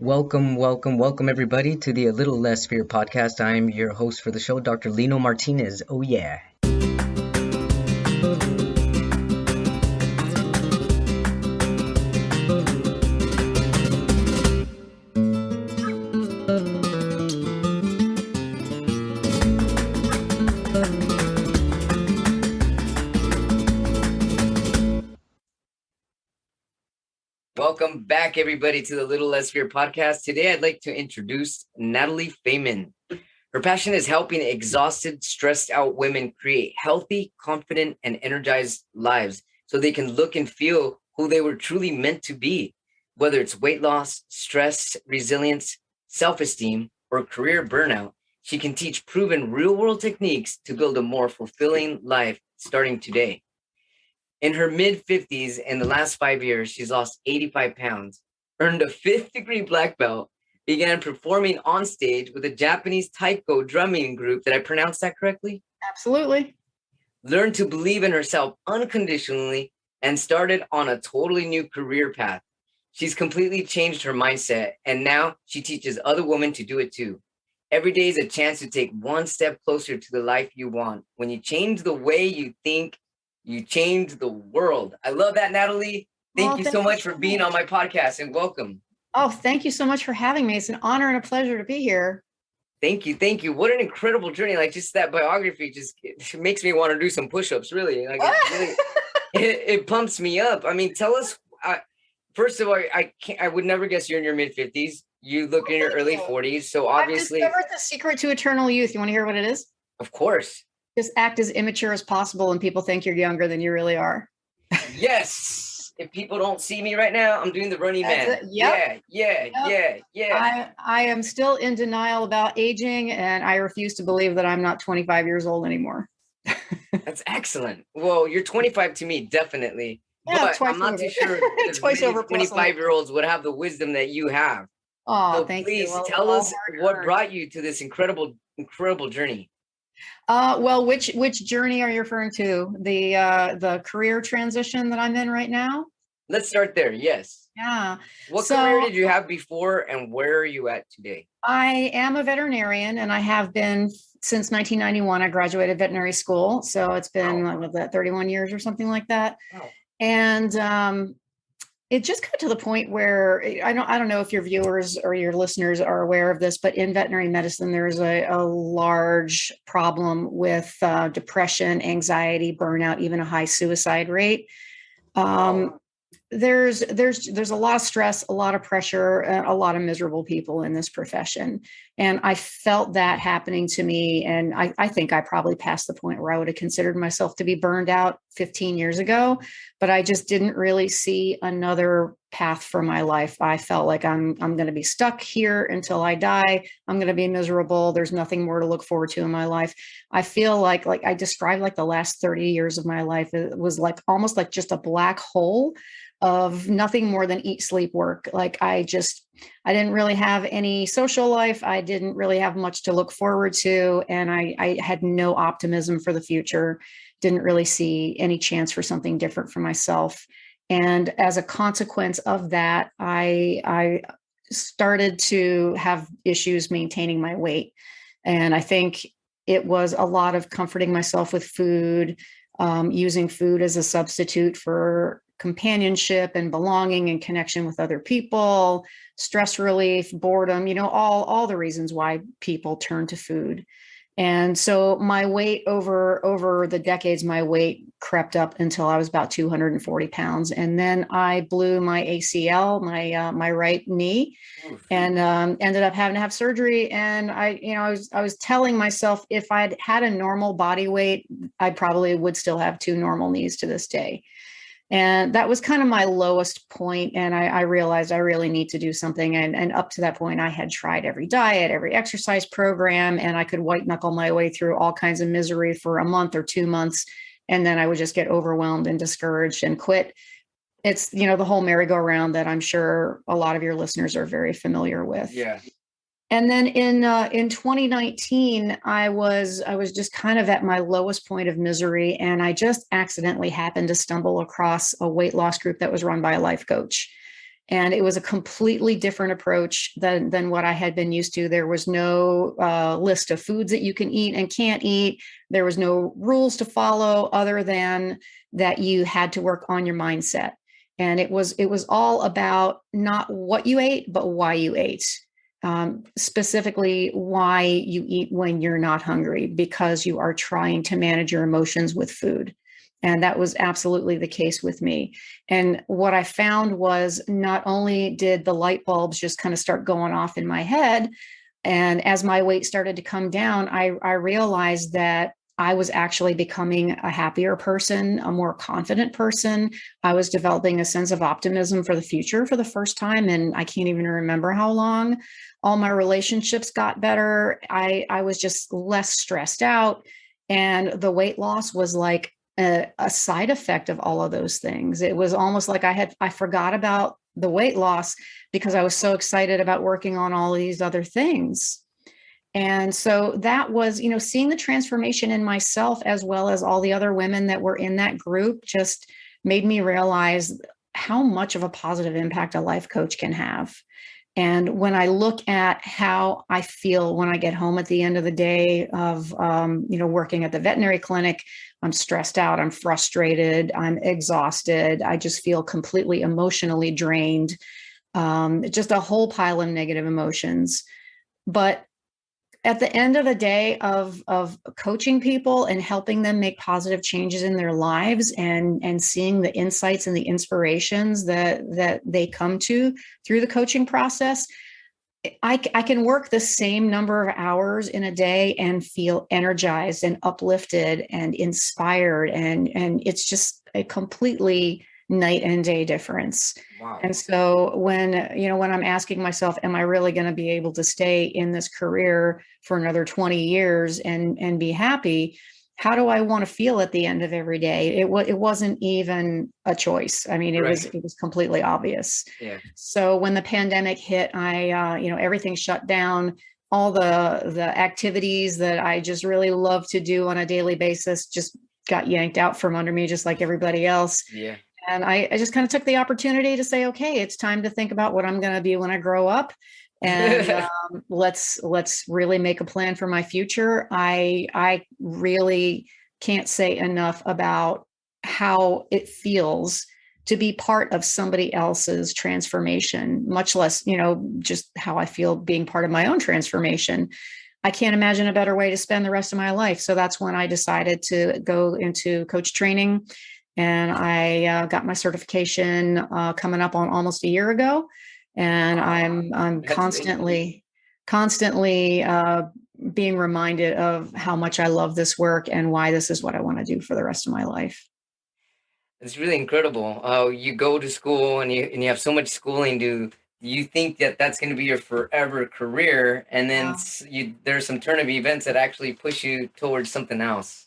Welcome, everybody, to the A Little Less Fear podcast. I'm your host for the show, Dr. Lino Martinez. Oh, yeah. Welcome back, everybody, to the Little Less Fear podcast. Today, I'd like to introduce Natalie Fayman. Her passion is helping exhausted, stressed out women create healthy, confident, and energized lives so they can look and feel who they were truly meant to be. Whether it's weight loss, stress, resilience, self-esteem, or career burnout, she can teach proven real-world techniques to build a more fulfilling life starting today. In her mid-50s, in the last 5 years, she's lost 85 pounds, earned a fifth-degree black belt, began performing on stage with a Japanese Taiko drumming group. Did I pronounce that correctly? Absolutely. Learned to believe in herself unconditionally and started on a totally new career path. She's completely changed her mindset, and now she teaches other women to do it too. Every day is a chance to take one step closer to the life you want. When you change the way you think, you change the world. I love that, Natalie. Thank you so much for being on my podcast, and welcome. Oh, thank you so much for having me. It's an honor and a pleasure to be here. Thank you. What an incredible journey. Like, just that biography just it makes me want to do some push-ups, really. Like, it pumps me up. I mean, tell us, first of all, I would never guess you're in your mid-50s. You look in your early 40s. So obviously, I've discovered the secret to eternal youth. You want to hear what it is? Of course. Just act as immature as possible and people think you're younger than you really are. Yes. If people don't see me right now, I'm doing the running man. Yep. Yeah. I am still in denial about aging, and I refuse to believe that I'm not 25 years old anymore. That's excellent. Well, you're 25 to me, definitely. Yeah, but I'm not too sure if twice over 25-year-olds would have the wisdom that you have. Oh, so thank please you. Well, tell us what brought you to this incredible journey. Well, which journey are you referring to? The career transition that I'm in right now? Let's start there. Yes. Yeah. What career did you have before, and where are you at today? I am a veterinarian, and I have been since 1991. I graduated veterinary school, so it's been 31 years or something like that. Wow. And it just got to the point where I don't know if your viewers or your listeners are aware of this, but in veterinary medicine, there's a large problem with depression, anxiety, burnout, even a high suicide rate. There's a lot of stress, a lot of pressure, a lot of miserable people in this profession. And I felt that happening to me. And I think I probably passed the point where I would have considered myself to be burned out 15 years ago, but I just didn't really see another path for my life. I felt like I'm going to be stuck here until I die. I'm going to be miserable. There's nothing more to look forward to in my life. I feel like I described like the last 30 years of my life. It was like almost like just a black hole of nothing more than eat, sleep, work. Like I didn't really have any social life. I didn't really have much to look forward to. And I had no optimism for the future. Didn't really see any chance for something different for myself. And as a consequence of that, I started to have issues maintaining my weight. And I think it was a lot of comforting myself with food, using food as a substitute for companionship and belonging and connection with other people, stress relief, boredom, all the reasons why people turn to food. And so my weight over the decades, my weight crept up until I was about 240 pounds. And then I blew my ACL, my right knee, and ended up having to have surgery. And I was telling myself if I'd had a normal body weight, I probably would still have two normal knees to this day. And that was kind of my lowest point. And I realized I really need to do something. And up to that point, I had tried every diet, every exercise program, and I could white knuckle my way through all kinds of misery for a month or 2 months. And then I would just get overwhelmed and discouraged and quit. It's, the whole merry-go-round that I'm sure a lot of your listeners are very familiar with. Yeah. And then in 2019, I was just kind of at my lowest point of misery, and I just accidentally happened to stumble across a weight loss group that was run by a life coach. And it was a completely different approach than what I had been used to. There was no list of foods that you can eat and can't eat. There was no rules to follow other than that you had to work on your mindset. And it was all about not what you ate, but why you ate. Specifically, why you eat when you're not hungry, because you are trying to manage your emotions with food. And that was absolutely the case with me. And what I found was not only did the light bulbs just kind of start going off in my head, and as my weight started to come down, I realized that I was actually becoming a happier person, a more confident person. I was developing a sense of optimism for the future for the first time. And I can't even remember how long. All my relationships got better. I was just less stressed out. And the weight loss was like a side effect of all of those things. It was almost like I forgot about the weight loss because I was so excited about working on all these other things. And so that was, seeing the transformation in myself as well as all the other women that were in that group just made me realize how much of a positive impact a life coach can have. And when I look at how I feel when I get home at the end of the day of, working at the veterinary clinic, I'm stressed out, I'm frustrated, I'm exhausted. I just feel completely emotionally drained, just a whole pile of negative emotions. But at the end of the day of coaching people and helping them make positive changes in their lives and seeing the insights and the inspirations that they come to through the coaching process, I can work the same number of hours in a day and feel energized and uplifted and inspired. And it's just a completely night and day difference. Wow. And so when I'm asking myself, am I really going to be able to stay in this career for another 20 years and be happy? How do I want to feel at the end of every day? It wasn't even a choice. I mean, it was completely obvious. Yeah. So when the pandemic hit, everything shut down. All the activities that I just really love to do on a daily basis just got yanked out from under me, just like everybody else. Yeah. And I just kind of took the opportunity to say, okay, it's time to think about what I'm going to be when I grow up. And let's really make a plan for my future. I really can't say enough about how it feels to be part of somebody else's transformation, much less, just how I feel being part of my own transformation. I can't imagine a better way to spend the rest of my life. So that's when I decided to go into coach training. And I got my certification coming up on almost a year ago. And I'm constantly being reminded of how much I love this work and why this is what I want to do for the rest of my life. It's really incredible. You go to school and you have so much schooling. Do you think that that's going to be your forever career? And then there's some turn of events that actually push you towards something else.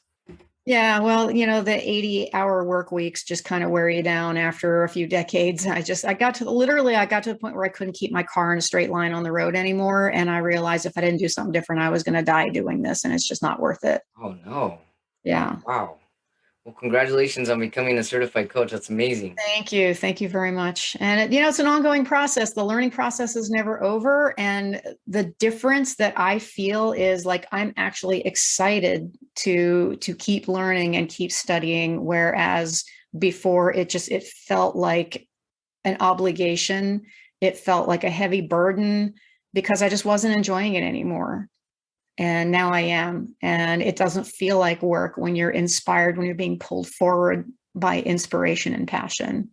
Yeah, well, the 80-hour work weeks just kind of wear you down after a few decades. I got to the point where I couldn't keep my car in a straight line on the road anymore. And I realized if I didn't do something different, I was going to die doing this. And it's just not worth it. Oh, no. Yeah. Wow. Well, congratulations on becoming a certified coach. That's amazing. Thank you. Thank you very much. And, it's an ongoing process. The learning process is never over. And the difference that I feel is like I'm actually excited to keep learning and keep studying. Whereas before it felt like an obligation. It felt like a heavy burden because I just wasn't enjoying it anymore. And now I am. And it doesn't feel like work when you're inspired, when you're being pulled forward by inspiration and passion.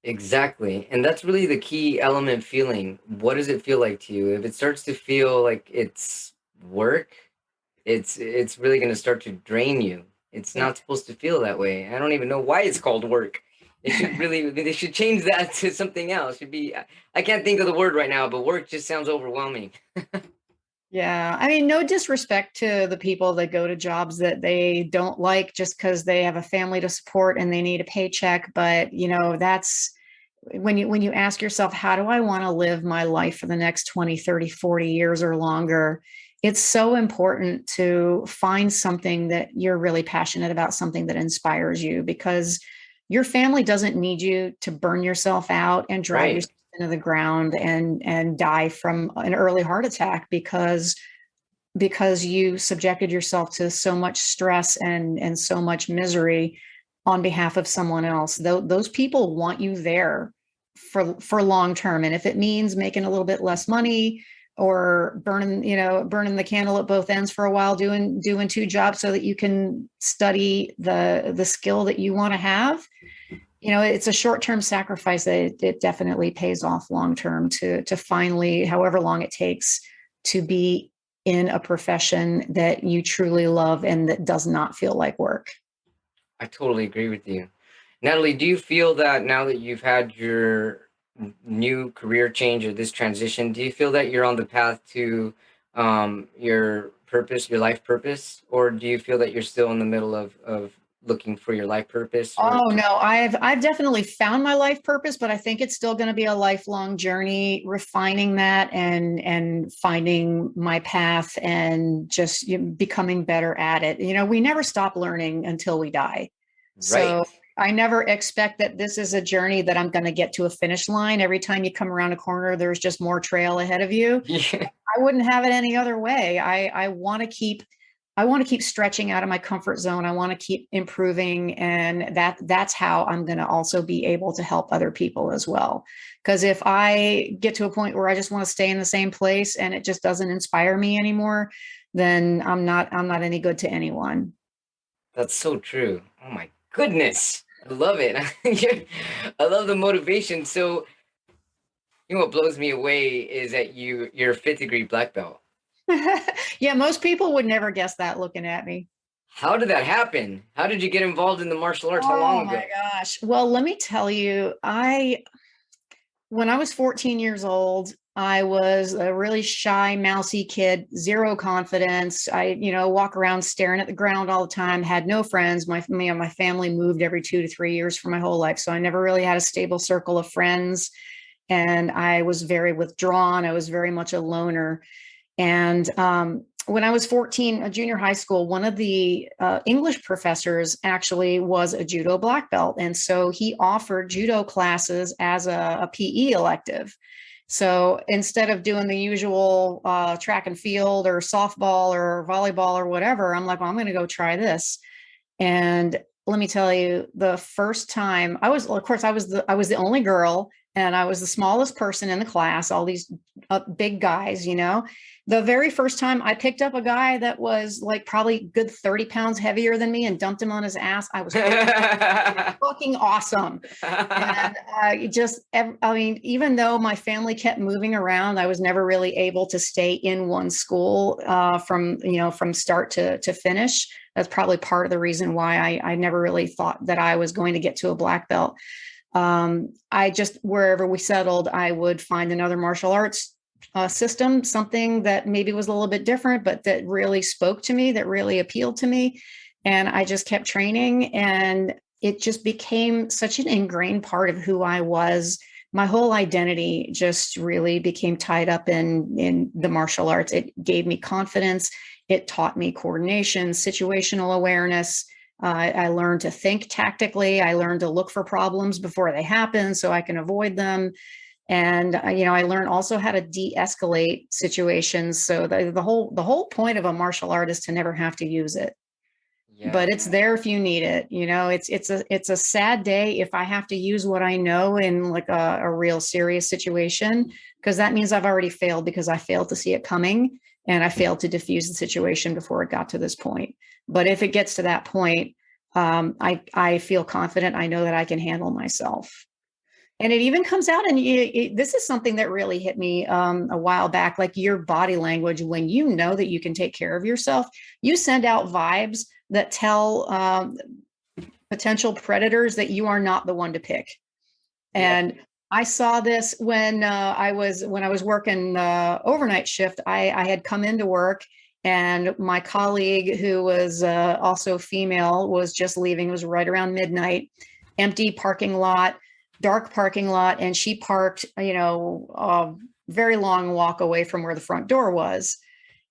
Exactly. And that's really the key element, feeling. What does it feel like to you? If it starts to feel like it's work, it's really going to start to drain you. It's not supposed to feel that way. I don't even know why it's called work. They should change that to something else. I can't think of the word right now, but work just sounds overwhelming. Yeah. I mean, no disrespect to the people that go to jobs that they don't like just because they have a family to support and they need a paycheck. But, that's when you ask yourself, how do I want to live my life for the next 20, 30, 40 years or longer? It's so important to find something that you're really passionate about, something that inspires you, because your family doesn't need you to burn yourself out and drive yourself into the ground and die from an early heart attack because you subjected yourself to so much stress and so much misery on behalf of someone else. Those people want you there for long term. And if it means making a little bit less money or burning the candle at both ends for a while, doing two jobs so that you can study the skill that you want to have, it's a short-term sacrifice that it definitely pays off long-term to finally, however long it takes, to be in a profession that you truly love and that does not feel like work. I totally agree with you. Natalie, do you feel that now that you've had your new career change or this transition, do you feel that you're on the path to your purpose, your life purpose, or do you feel that you're still in the middle of looking for your life purpose? Oh no, I've definitely found my life purpose, but I think it's still going to be a lifelong journey, refining that and finding my path and just becoming better at it. We never stop learning until we die. Right. So I never expect that this is a journey that I'm going to get to a finish line. Every time you come around a corner, there's just more trail ahead of you. Yeah. I wouldn't have it any other way. I want to keep stretching out of my comfort zone. I want to keep improving. And that's how I'm going to also be able to help other people as well. Because if I get to a point where I just want to stay in the same place and it just doesn't inspire me anymore, then I'm not any good to anyone. That's so true. Oh my goodness. I love it. I love the motivation. So, what blows me away is that you're a fifth degree black belt. Yeah, most people would never guess that looking at me. How did that happen? How did you get involved in the martial arts? How Oh long ago? my gosh. Well, let me tell you, when I was 14 years old, I was a really shy, mousy kid, zero confidence. I, walk around staring at the ground all the time, had no friends. My family moved every 2 to 3 years for my whole life. So I never really had a stable circle of friends. And I was very withdrawn. I was very much a loner. And when I was 14, a junior high school, one of the English professors actually was a judo black belt. And so he offered judo classes as a PE elective. So instead of doing the usual track and field or softball or volleyball or whatever, I'm like, well, I'm going to go try this. And let me tell you, the first time I was the only girl and I was the smallest person in the class, all these big guys, the very first time I picked up a guy that was like probably good 30 pounds heavier than me and dumped him on his ass, I was fucking awesome. And even though my family kept moving around, I was never really able to stay in one school from start to finish. That's probably part of the reason why I never really thought that I was going to get to a black belt. I just, wherever we settled, I would find another martial arts system, something that maybe was a little bit different, but that really spoke to me, that really appealed to me. And I just kept training, and it just became such an ingrained part of who I was. My whole identity just really became tied up in the martial arts. It gave me confidence. It taught me coordination, situational awareness. I learned to think tactically. I learned to look for problems before they happen so I can avoid them. And I learned also how to de-escalate situations. So the whole point of a martial art is to never have to use it. Yeah. But it's there if you need it. It's a sad day if I have to use what I know in like a real serious situation, because that means I've already failed because I failed to see it coming and I failed to diffuse the situation before it got to this point. But if it gets to that point, I feel confident. I know that I can handle myself. And it even comes out, and this is something that really hit me a while back, like your body language. When you know that you can take care of yourself, you send out vibes that tell potential predators that you are not the one to pick. And I saw this when I was working overnight shift. I had come into work, and my colleague, who was also female, was just leaving. It was right around midnight, empty parking lot, dark parking lot, and she parked, a very long walk away from where the front door was.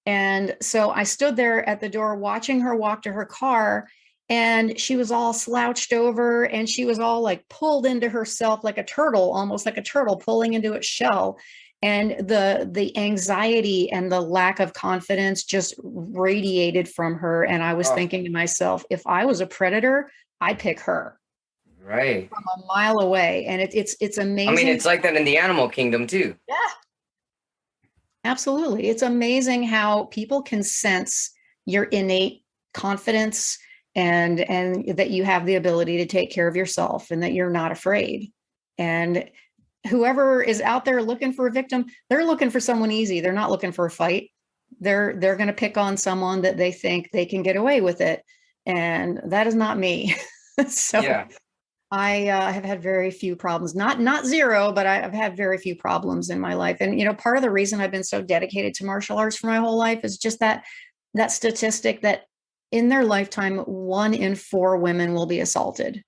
And so I stood there at the door watching her walk to her car. and she was all slouched over and she was all like pulled into herself like a turtle, almost like a turtle pulling into its shell. And the anxiety and the lack of confidence just radiated from her. And I was Oh, thinking to myself, if I was a predator, I'd pick her right. from a mile away. And it's I mean, amazing. it's like that in the animal kingdom too. Yeah, absolutely. It's amazing how people can sense your innate confidence and that you have the ability to take care of yourself and that you're not afraid. And whoever is out there looking for a victim, they're looking for someone easy. They're not looking for a fight. They're going to pick on someone that they think they can get away with it. And that is not me. So Yeah. I have had very few problems, not zero, but I've had very few problems in my life. And, part of the reason I've been so dedicated to martial arts for my whole life is just that statistic that in their lifetime, 1 in 4 women will be assaulted.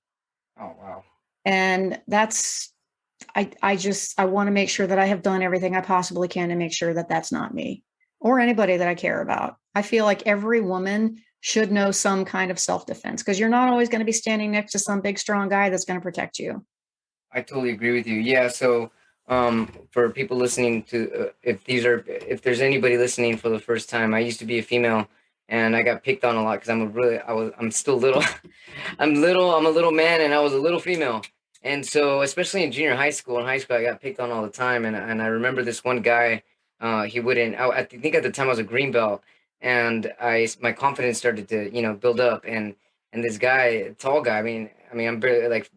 Oh, wow. And I want to make sure that I have done everything I possibly can to make sure that that's not me or anybody that I care about. I feel like every woman should know some kind of self-defense because you're not always going to be standing next to some big, strong guy that's going to protect you. I totally agree with you. Yeah. So, for people listening to, if there's anybody listening for the first time, I used to be a female and I got picked on a lot because I'm still little. I'm a little man and I was a little female. And so, especially in junior high school, I got picked on all the time. And I remember this one guy, he wouldn't, I think at the time I was a green belt and my confidence started to, build up and this guy, tall guy, I mean, I'm barely like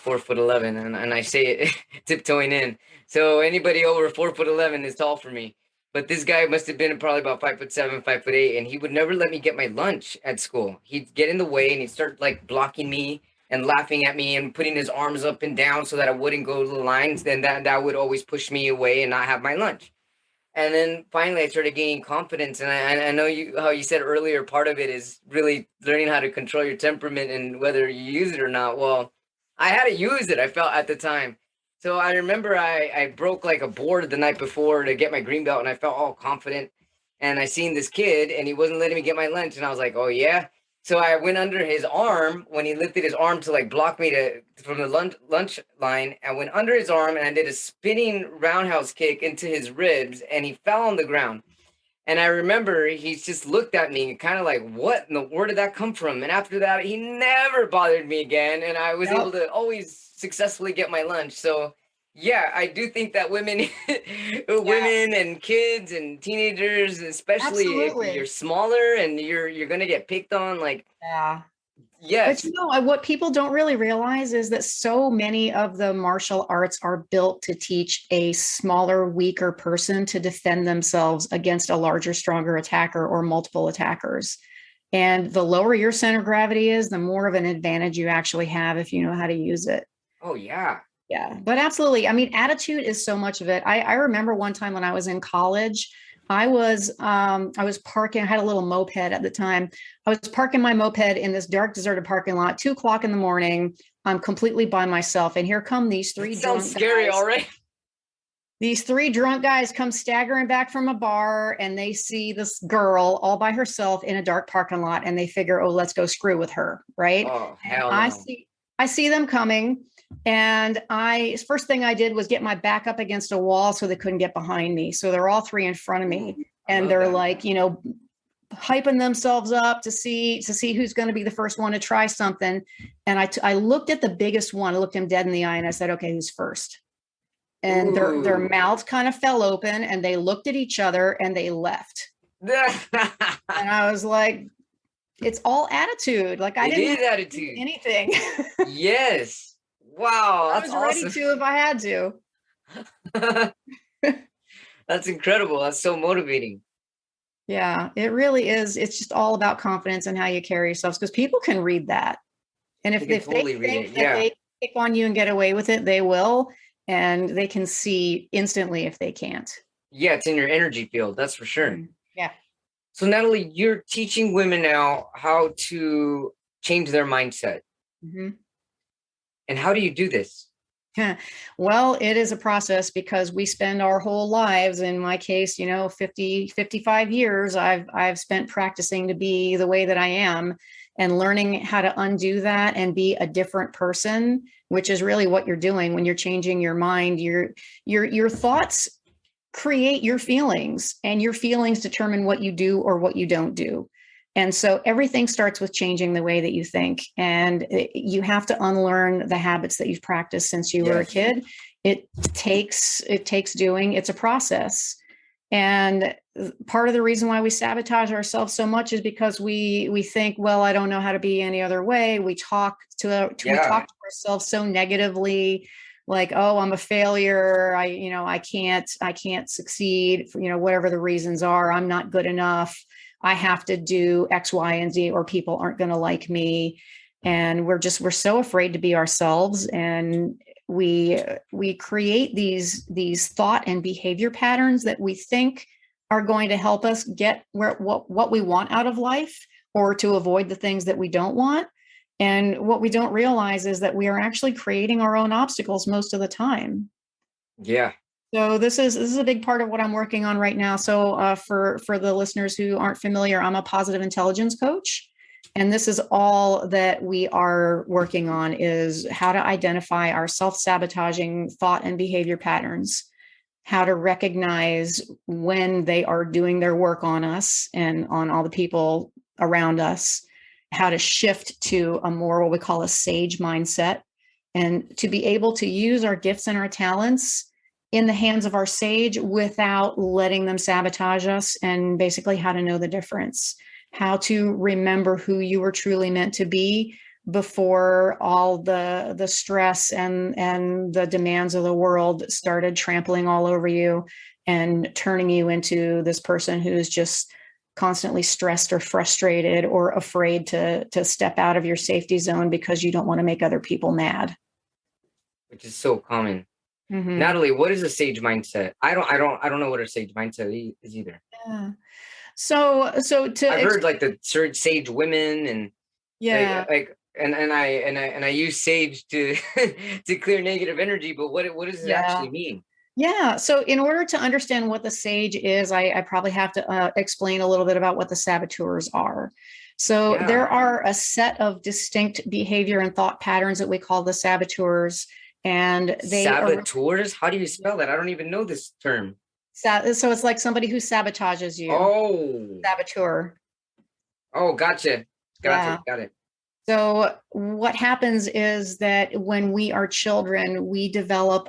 4'11", and I say it tiptoeing in. So anybody over 4'11" is tall for me. But this guy must have been probably about 5'7", 5'8", and he would never let me get my lunch at school. He'd get in the way and he'd start like blocking me and laughing at me and putting his arms up and down so that I wouldn't go to the lines. Then that would always push me away and not have my lunch. And then finally, I started gaining confidence. And I know how you said earlier, part of it is really learning how to control your temperament and whether you use it or not. Well, I had to use it, I felt at the time. So I remember I broke like a board the night before to get my green belt and I felt all confident. And I seen this kid and he wasn't letting me get my lunch. And I was like, oh, yeah. So I went under his arm when he lifted his arm to like block me from the lunch line. I went under his arm and I did a spinning roundhouse kick into his ribs and he fell on the ground. And I remember he just looked at me kind of like, what in the where did that come from? And after that, he never bothered me again. And I was able to always successfully get my lunch. So yeah, I do think that women, women and kids and teenagers, especially if you're Absolutely. smaller and you're gonna get picked on, like Yeah. But yes, what people don't really realize is that so many of the martial arts are built to teach a smaller, weaker person to defend themselves against a larger, stronger attacker or multiple attackers. And the lower your center of gravity is, the more of an advantage you actually have if you know how to use it. oh yeah, Yeah, but absolutely. I mean, attitude is so much of it. I remember one time when I was in college, I was parking, I had a little moped at the time. I was parking my moped in this dark, deserted parking lot, 2 o'clock in the morning. I'm completely by myself. And here come these that three sounds drunk scary guys. already. These 3 drunk guys come staggering back from a bar and they see this girl all by herself in a dark parking lot and they figure, oh, let's go screw with her. Right. Oh And hell no. I see them coming. And first thing I did was get my back up against a wall so they couldn't get behind me. So they're all 3 in front of Ooh, me. I And love they're that. like, hyping themselves up to see who's going to be the first one to try something. And I looked at the biggest one, I looked him dead in the eye and I said, okay, who's first? And their Ooh. mouths kind of fell open and they looked at each other and they left. And I was like, it's all attitude. Like I It didn't have is to do attitude. anything. Yes. Wow, I that's was ready awesome. to if I had to. That's incredible. That's so motivating. Yeah, it really is. It's just all about confidence and how you carry yourselves because people can read that. And They if can they totally read it. think that Yeah. they pick on you and get away with it, they will. And they can see instantly if they can't. Yeah, it's in your energy field, that's for sure. Yeah. So Natalie, you're teaching women now how to change their mindset. Mhm. And how do you do this? Well, it is a process because we spend our whole lives, in my case, 50, 55 years, I've spent practicing to be the way that I am. and learning how to undo that and be a different person, which is really what you're doing when you're changing your mind. Your thoughts create your feelings, and your feelings determine what you do or what you don't do. And so everything starts with changing the way that you think. And you have to unlearn the habits that you've practiced since you were a kid. It takes doing. It's a process. And part of the reason why we sabotage ourselves so much is because we think, well, I don't know how to be any other way. We talk to ourselves so negatively, like, oh, I'm a failure. I can't succeed for, whatever the reasons are. I'm not good enough. I have to do X, Y, and Z, or people aren't going to like me. And we're so afraid to be ourselves. And we create these thought and behavior patterns that we think are going to help us get what we want out of life, or to avoid the things that we don't want. And what we don't realize is that we are actually creating our own obstacles most of the time. Yeah. So this is a big part of what I'm working on right now. So for the listeners who aren't familiar, I'm a positive intelligence coach. And this is all that we are working on, is how to identify our self-sabotaging thought and behavior patterns, how to recognize when they are doing their work on us and on all the people around us, how to shift to a more what we call a sage mindset, and to be able to use our gifts and our talents in the hands of our sage without letting them sabotage us, and basically how to know the difference, how to remember who you were truly meant to be before all the stress and the demands of the world started trampling all over you and turning you into this person who's just constantly stressed or frustrated or afraid to step out of your safety zone because you don't want to make other people mad. Which is so common. Mm-hmm. Natalie, what is a sage mindset? I don't know what a sage mindset is either. Yeah. So I've heard like the sage women, and I use sage to to clear negative energy, but what does it actually mean? Yeah. So in order to understand what the sage is, I probably have to explain a little bit about what the saboteurs are. So there are a set of distinct behavior and thought patterns that we call the saboteurs. And saboteurs? How do you spell that? I don't even know this term. So it's like somebody who sabotages you. Oh. Saboteur. Oh, gotcha. Got it. So what happens is that when we are children, we develop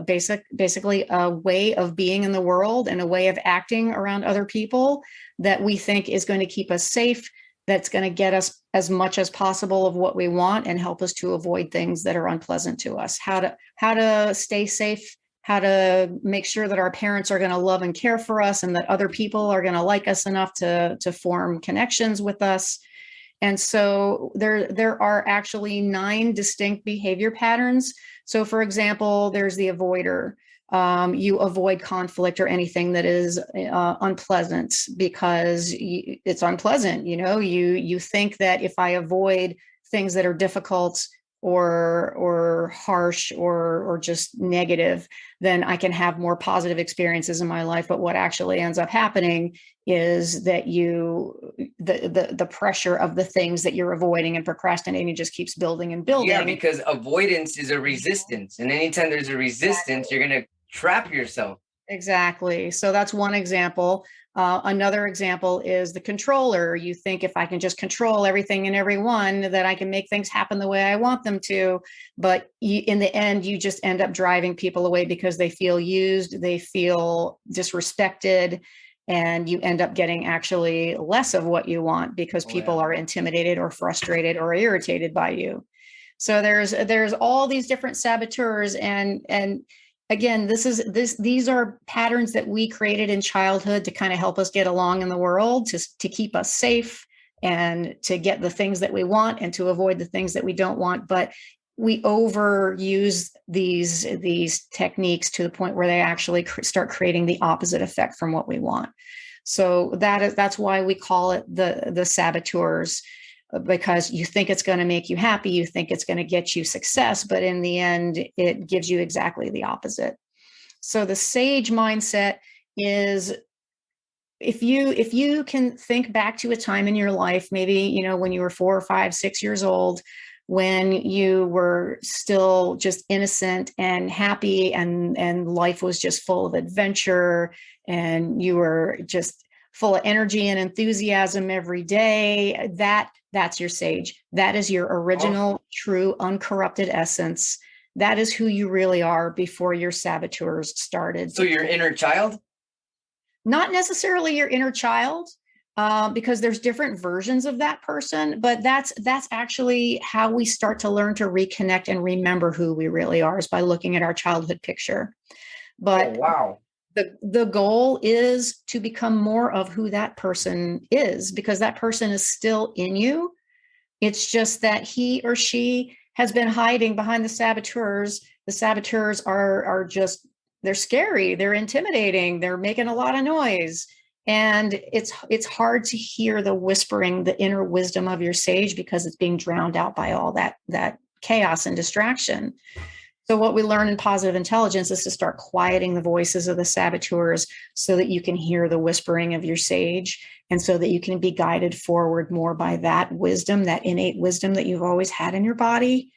basically a way of being in the world and a way of acting around other people that we think is going to keep us safe, that's going to get us as much as possible of what we want and help us to avoid things that are unpleasant to us. How to stay safe, how to make sure that our parents are going to love and care for us, and that other people are going to like us enough to form connections with us. And so there are actually 9 distinct behavior patterns. So for example, there's the avoider. You avoid conflict or anything that is unpleasant because it's unpleasant. You think that if I avoid things that are difficult or harsh or just negative, then I can have more positive experiences in my life. But what actually ends up happening is that the pressure of the things that you're avoiding and procrastinating just keeps building and building. Yeah, because avoidance is a resistance. And anytime there's a resistance, you're going to trap yourself. Exactly. So that's one example. Another example is the controller. You think if I can just control everything and everyone, that I can make things happen the way I want them to. But in the end, you just end up driving people away because they feel used, they feel disrespected, and you end up getting actually less of what you want because people are intimidated or frustrated or irritated by you. So there's all these different saboteurs, and again, these are patterns that we created in childhood to kind of help us get along in the world, to keep us safe and to get the things that we want and to avoid the things that we don't want. But we overuse these techniques to the point where they actually start creating the opposite effect from what we want. So that's why we call it the saboteurs, because you think it's going to make you happy, you think it's going to get you success, but in the end, it gives you exactly the opposite. So the sage mindset is if you can think back to a time in your life, maybe, when you were 4 or 5, 6 years old, when you were still just innocent and happy, and life was just full of adventure, and you were just full of energy and enthusiasm every day, that's your sage. That is your original, true, uncorrupted essence. That is who you really are before your saboteurs started. So your inner child? Not necessarily your inner child, because there's different versions of that person, but that's actually how we start to learn to reconnect and remember who we really are, is by looking at our childhood picture. But wow. The goal is to become more of who that person is, because that person is still in you. It's just that he or she has been hiding behind the saboteurs. The saboteurs are just, they're scary, they're intimidating, they're making a lot of noise. And it's hard to hear the whispering, the inner wisdom of your sage, because it's being drowned out by all that chaos and distraction. So what we learn in positive intelligence is to start quieting the voices of the saboteurs, so that you can hear the whispering of your sage, and so that you can be guided forward more by that wisdom, that innate wisdom that you've always had in your body,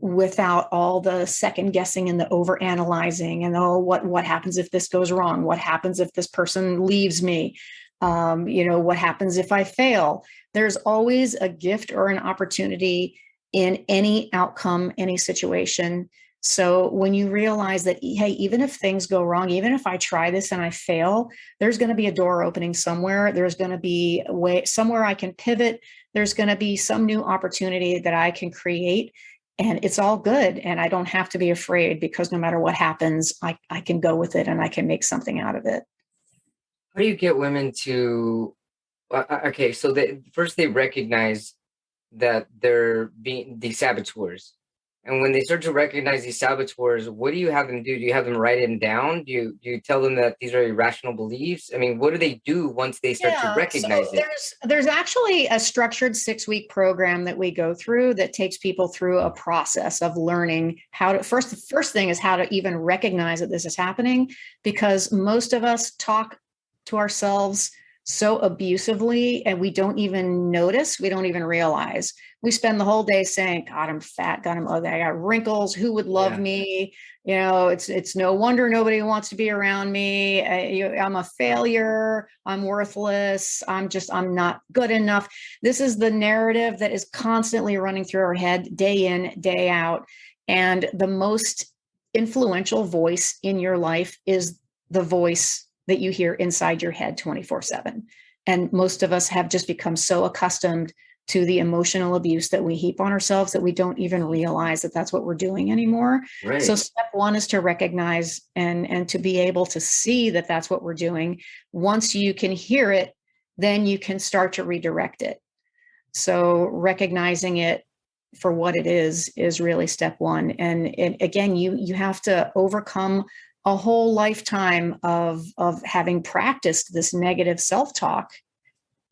without all the second guessing and the over analyzing and, oh, what happens if this goes wrong? What happens if this person leaves me? What happens if I fail? There's always a gift or an opportunity in any outcome, any situation. So when you realize that, hey, even if things go wrong, even if I try this and I fail, there's going to be a door opening somewhere. There's going to be a way somewhere I can pivot. There's going to be some new opportunity that I can create, and it's all good. And I don't have to be afraid, because no matter what happens, I can go with it and I can make something out of it. How do you get women to, okay, so first they recognize that they're being these saboteurs. And when they start to recognize these saboteurs, what do you have them do? Do you have them write them down? Do you tell them that these are irrational beliefs? I mean, what do they do once they start to recognize it? There's actually a structured 6-week program that we go through that takes people through a process of learning how to, the first thing is how to even recognize that this is happening, because most of us talk to ourselves so abusively, and we don't even notice, we don't even realize. We spend the whole day saying, God, I'm fat, God, I'm ugly, I got wrinkles, who would love me? It's no wonder nobody wants to be around me. I'm a failure, I'm worthless, I'm not good enough. This is the narrative that is constantly running through our head, day in, day out. And the most influential voice in your life is the voice that you hear inside your head 24/7. And most of us have just become so accustomed to the emotional abuse that we heap on ourselves that we don't even realize that that's what we're doing anymore. Right. So step one is to recognize and to be able to see that that's what we're doing. Once you can hear it, then you can start to redirect it. So recognizing it for what it is really step one. And again, you have to overcome a whole lifetime of having practiced this negative self-talk.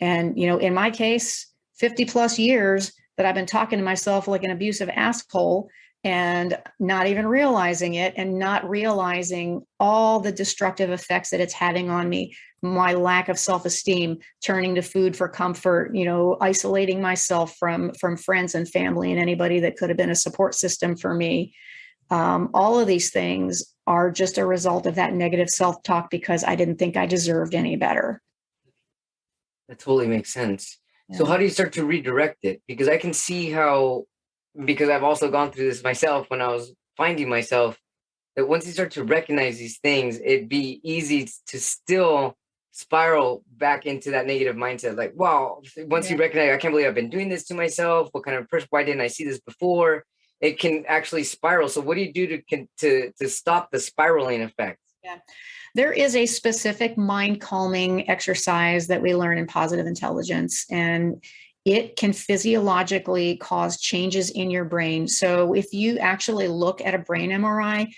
And, in my case, 50 plus years that I've been talking to myself like an abusive asshole, and not even realizing it, and not realizing all the destructive effects that it's having on me. My lack of self-esteem, turning to food for comfort, isolating myself from friends and family and anybody that could have been a support system for me. All of these things are just a result of that negative self-talk, because I didn't think I deserved any better. That totally makes sense. Yeah. So how do you start to redirect it? Because I can see how, because I've also gone through this myself when I was finding myself, that once you start to recognize these things, it'd be easy to still spiral back into that negative mindset. Like, wow, once you recognize, I can't believe I've been doing this to myself. What kind of person, why didn't I see this before? It can actually spiral. So what do you do to stop the spiraling effect? Yeah. There is a specific mind calming exercise that we learn in positive intelligence, and it can physiologically cause changes in your brain. So if you actually look at a brain MRI,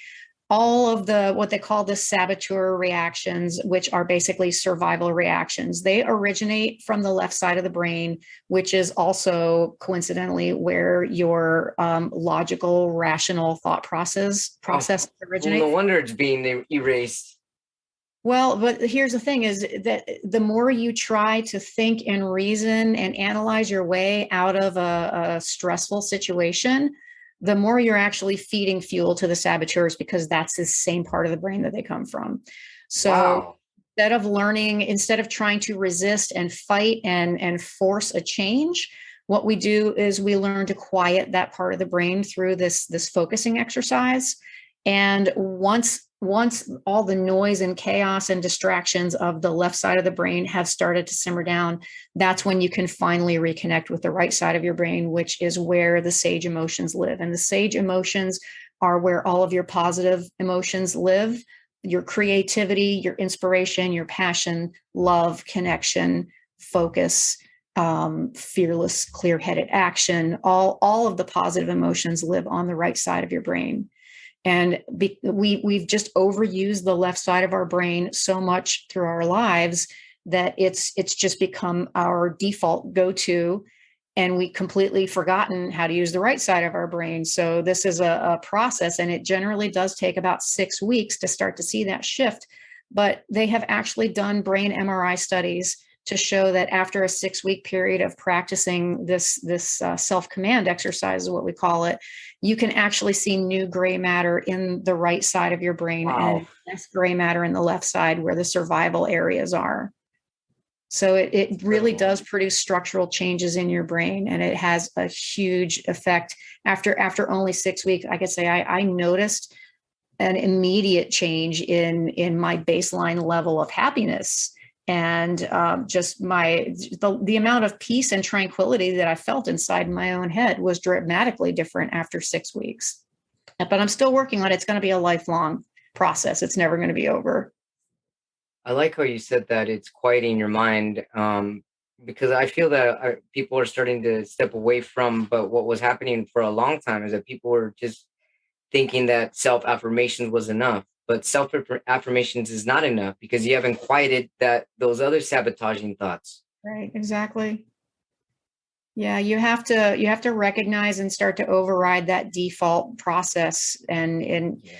all of the what they call the saboteur reactions, which are basically survival reactions, they originate from the left side of the brain, which is also coincidentally where your logical, rational thought process originates. Well, no wonder it's being erased. Well, but here's the thing is that the more you try to think and reason and analyze your way out of a stressful situation, the more you're actually feeding fuel to the saboteurs, because that's the same part of the brain that they come from. So Wow. instead of trying to resist and fight and force a change, what we do is we learn to quiet that part of the brain through this focusing exercise. And once all the noise and chaos and distractions of the left side of the brain have started to simmer down, that's when you can finally reconnect with the right side of your brain, which is where the sage emotions live. And the sage emotions are where all of your positive emotions live: your creativity, your inspiration, your passion, love, connection, focus, fearless, clear-headed action. All of the positive emotions live on the right side of your brain. And we've just overused the left side of our brain so much through our lives that it's just become our default go-to, and we completely forgotten how to use the right side of our brain. So this is a process, and it generally does take about 6 weeks to start to see that shift. But they have actually done brain MRI studies to show that after a 6-week period of practicing this self-command exercise, is what we call it, you can actually see new gray matter in the right side of your brain Wow. and less gray matter in the left side, where the survival areas are. So it really Incredible. does produce structural changes in your brain, and it has a huge effect. After only 6 weeks, I could say I noticed an immediate change in my baseline level of happiness, and just the amount of peace and tranquility that I felt inside my own head was dramatically different after 6 weeks. But I'm still working on it. It's going to be a lifelong process. It's never going to be over. I like how you said that it's quieting your mind, because I feel that people are starting to step away from, but what was happening for a long time is that people were just thinking that self affirmations was enough. But self affirmations is not enough because you haven't quieted those other sabotaging thoughts. Right, exactly. Yeah, you have to recognize and start to override that default process, and Yeah.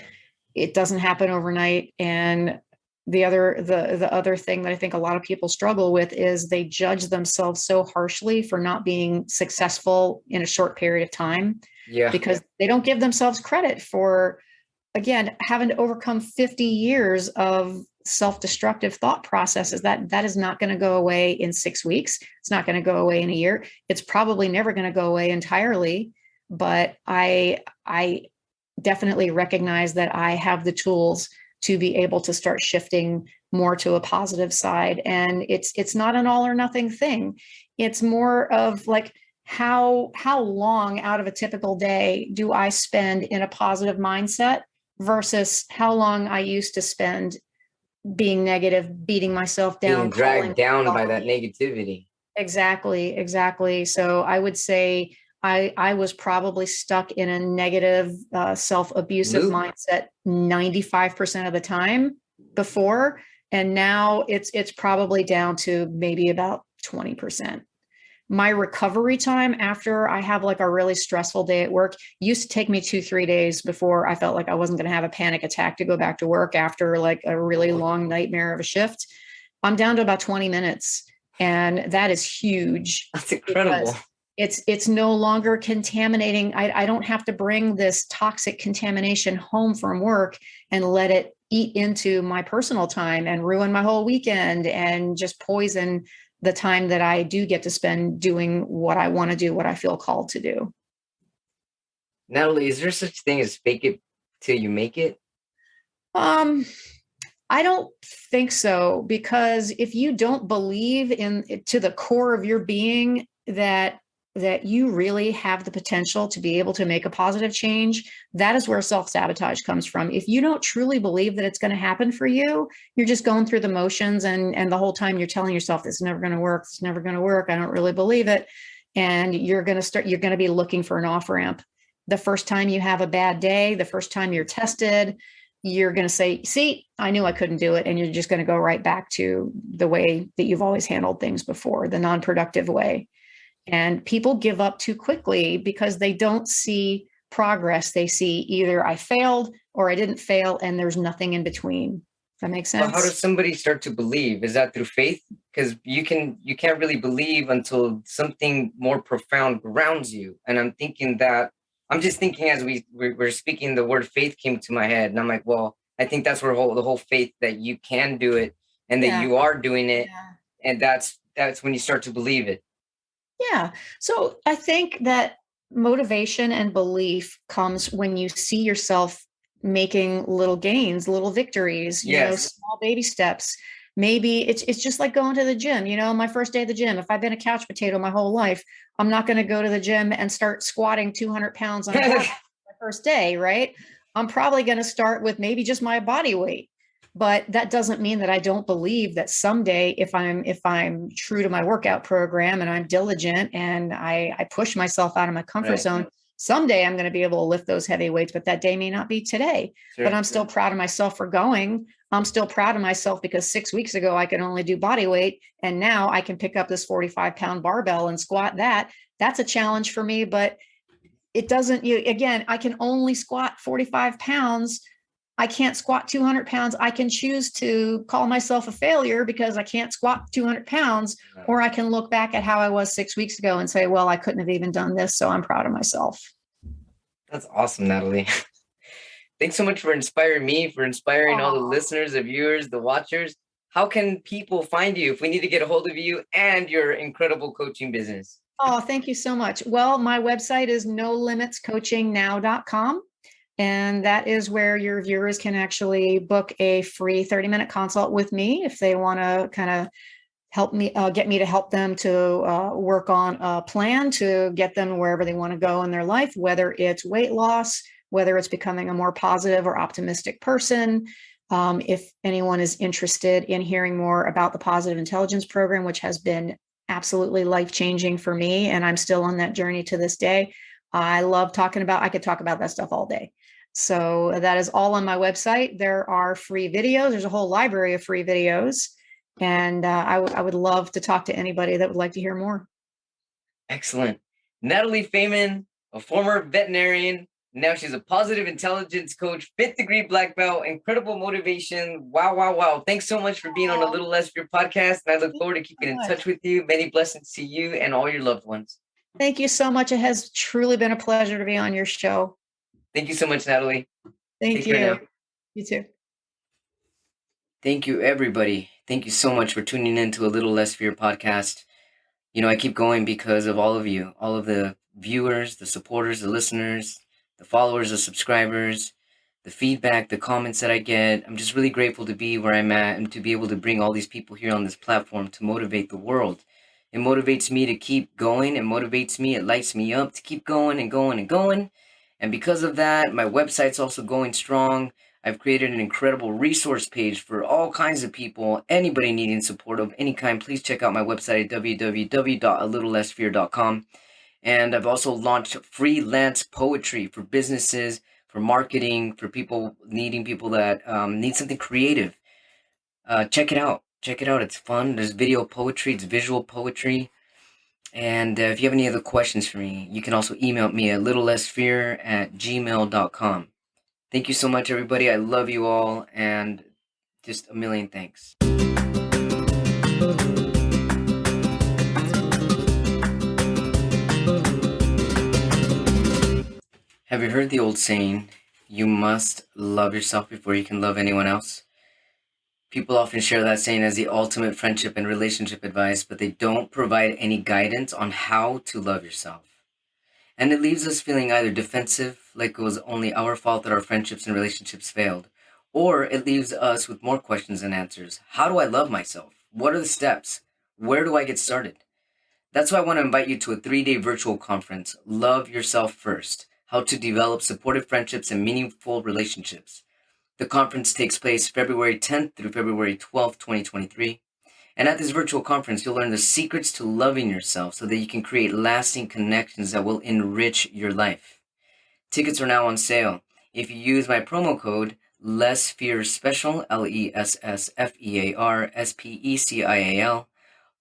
it doesn't happen overnight. And the other thing that I think a lot of people struggle with is they judge themselves so harshly for not being successful in a short period of time, Yeah. because they don't give themselves credit for, again, having to overcome 50 years of self-destructive thought processes. That is not going to go away in 6 weeks. It's not going to go away in a year. It's probably never going to go away entirely. But I definitely recognize that I have the tools to be able to start shifting more to a positive side. And it's not an all or nothing thing. It's more of like, how long out of a typical day do I spend in a positive mindset versus how long I used to spend being negative, beating myself down, Being calling dragged down by myself. that negativity. Exactly, exactly. So I would say I was probably stuck in a negative, self-abusive Loop. mindset 95% of the time before, and now it's probably down to maybe about 20%. My recovery time after I have like a really stressful day at work used to take me 2-3 days before I felt like I wasn't going to have a panic attack to go back to work after like a really Oh, long nightmare of a shift. I'm down to about 20 minutes. And that is huge that's incredible. because it's no longer contaminating. I don't have to bring this toxic contamination home from work and let it eat into my personal time and ruin my whole weekend and just poison the time that I do get to spend doing what I want to do, what I feel called to do. Natalie, is there such thing as fake it till you make it? Um, I don't think so, because if you don't believe in to the core of your being that you really have the potential to be able to make a positive change, that is where self-sabotage comes from. If you don't truly believe that it's going to happen for you, you're just going through the motions, and the whole time you're telling yourself this is never going to work, it's never going to work, I don't really believe it. And you're going to be looking for an off ramp. The first time you have a bad day, the first time you're tested, you're going to say, see, I knew I couldn't do it. And you're just going to go right back to the way that you've always handled things before, the non-productive way. And people give up too quickly because they don't see progress. They see either I failed or I didn't fail, and there's nothing in between. That makes Well, how does sense. somebody start to believe? Is that through faith? Because you can't really believe until something more profound grounds you. And I'm just thinking as we're speaking, the word faith came to my head, and I'm like, well, I think that's where the whole faith that you can do it and that Yeah. you are doing it, Yeah. and that's when you start to believe it. Yeah. So I think that motivation and belief comes when you see yourself making little gains, little victories, Yes. small baby steps. Maybe it's just like going to the gym. My first day of the gym, if I've been a couch potato my whole life, I'm not going to go to the gym and start squatting 200 pounds on a bar my first day, right? I'm probably going to start with maybe just my body weight. But that doesn't mean that I don't believe that someday, if I'm true to my workout program and I'm diligent and I push myself out of my comfort Right. zone, someday I'm going to be able to lift those heavy weights, but that day may not be today. But Sure. I'm still proud of myself for going. I'm still proud of myself because 6 weeks ago I could only do body weight, and now I can pick up this 45-pound barbell and squat that. That's a challenge for me, but it doesn't, again, I can only squat 45 pounds. I can't squat 200 pounds. I can choose to call myself a failure because I can't squat 200 pounds, or I can look back at how I was 6 weeks ago and say, well, I couldn't have even done this. So I'm proud of myself. That's awesome, Natalie. Thanks so much for inspiring me, for inspiring all the Oh, listeners, the viewers, the watchers. How can people find you if we need to get a hold of you and your incredible coaching business? oh, thank you so much. Well, my website is nolimitscoachingnow.com. And that is where your viewers can actually book a free 30-minute consult with me if they want to kind of help me, get me to help them to work on a plan to get them wherever they want to go in their life, whether it's weight loss, whether it's becoming a more positive or optimistic person. If anyone is interested in hearing more about the Positive Intelligence Program, which has been absolutely life-changing for me, and I'm still on that journey to this day. I could talk about that stuff all day. So that is all on my website. There are free videos. There's a whole library of free videos. And I would love to talk to anybody that would like to hear more. Excellent. Natalie Fayman, a former veterinarian. Now she's a positive intelligence coach, fifth degree black belt, incredible motivation. Wow, wow, wow. Thanks so much for being on a Oh, Little Less Fear podcast. And I look thank forward to you keeping so in much. touch with you. Many blessings to you and all your loved ones. Thank you so much. It has truly been a pleasure to be on your show. Thank you so much, Natalie. Thank Take care now. you. You too. Thank you, everybody. Thank you so much for tuning in to a Little Less Fear podcast. I keep going because of all of you, all of the viewers, the supporters, the listeners, the followers, the subscribers, the feedback, the comments that I get. I'm just really grateful to be where I'm at and to be able to bring all these people here on this platform to motivate the world. It motivates me to keep going. It motivates me. It lights me up to keep going and going and going. And because of that, my website's also going strong. I've created an incredible resource page for all kinds of people. Anybody needing support of any kind, please check out my website at www.alittlessfear.com. And I've also launched freelance poetry for businesses, for marketing, for people needing people that need something creative. Check it out. Check it out. It's fun. There's video poetry, it's visual poetry. And if you have any other questions for me, you can also email me at littlelessfear@gmail.com. Thank you so much, everybody. I love you all, and just a million thanks. Have you heard the old saying, you must love yourself before you can love anyone else? People often share that saying as the ultimate friendship and relationship advice, but they don't provide any guidance on how to love yourself. And it leaves us feeling either defensive, like it was only our fault that our friendships and relationships failed, or it leaves us with more questions than answers. How do I love myself? What are the steps? Where do I get started? That's why I want to invite you to a 3-day virtual conference, Love Yourself First, How to Develop Supportive Friendships and Meaningful Relationships. The conference takes place February 10th through February 12th, 2023. And at this virtual conference, you'll learn the secrets to loving yourself so that you can create lasting connections that will enrich your life. Tickets are now on sale. If you use my promo code LESSFEARSPECIAL, LESSFEARSPECIAL,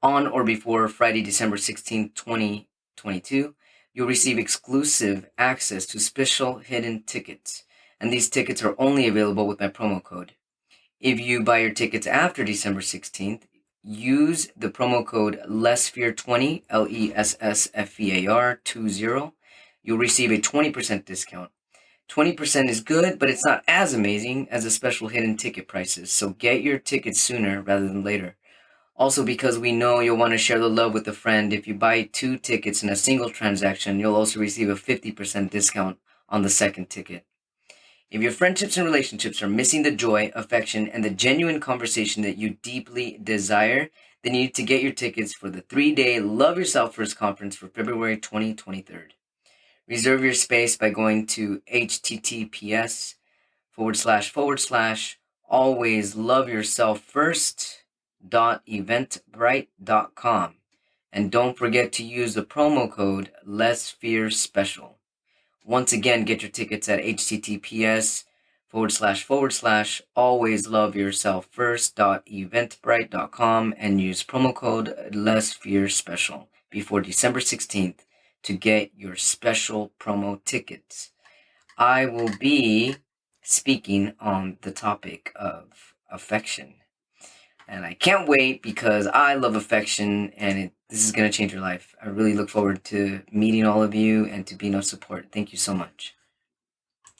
on or before Friday, December 16, 2022, you'll receive exclusive access to special hidden tickets. And these tickets are only available with my promo code. If you buy your tickets after December 16th, use the promo code LESSFEAR20, LESSFEAR20. You'll receive a 20% discount. 20% is good, but it's not as amazing as the special hidden ticket prices. So get your tickets sooner rather than later. Also, because we know you'll want to share the love with a friend, if you buy 2 tickets in a single transaction, you'll also receive a 50% discount on the second ticket. If your friendships and relationships are missing the joy, affection, and the genuine conversation that you deeply desire, then you need to get your tickets for the 3-day Love Yourself First conference for February 2023. Reserve your space by going to https://alwaysloveyourselffirst.eventbrite.com. And don't forget to use the promo code LessFearSpecial. Once again, get your tickets at https://alwaysloveyourselffirst.eventbrite.com and use promo code LessFearSpecial before December 16th to get your special promo tickets. I will be speaking on the topic of affection. And I can't wait because I love affection and this is going to change your life. I really look forward to meeting all of you and to being of support. Thank you so much.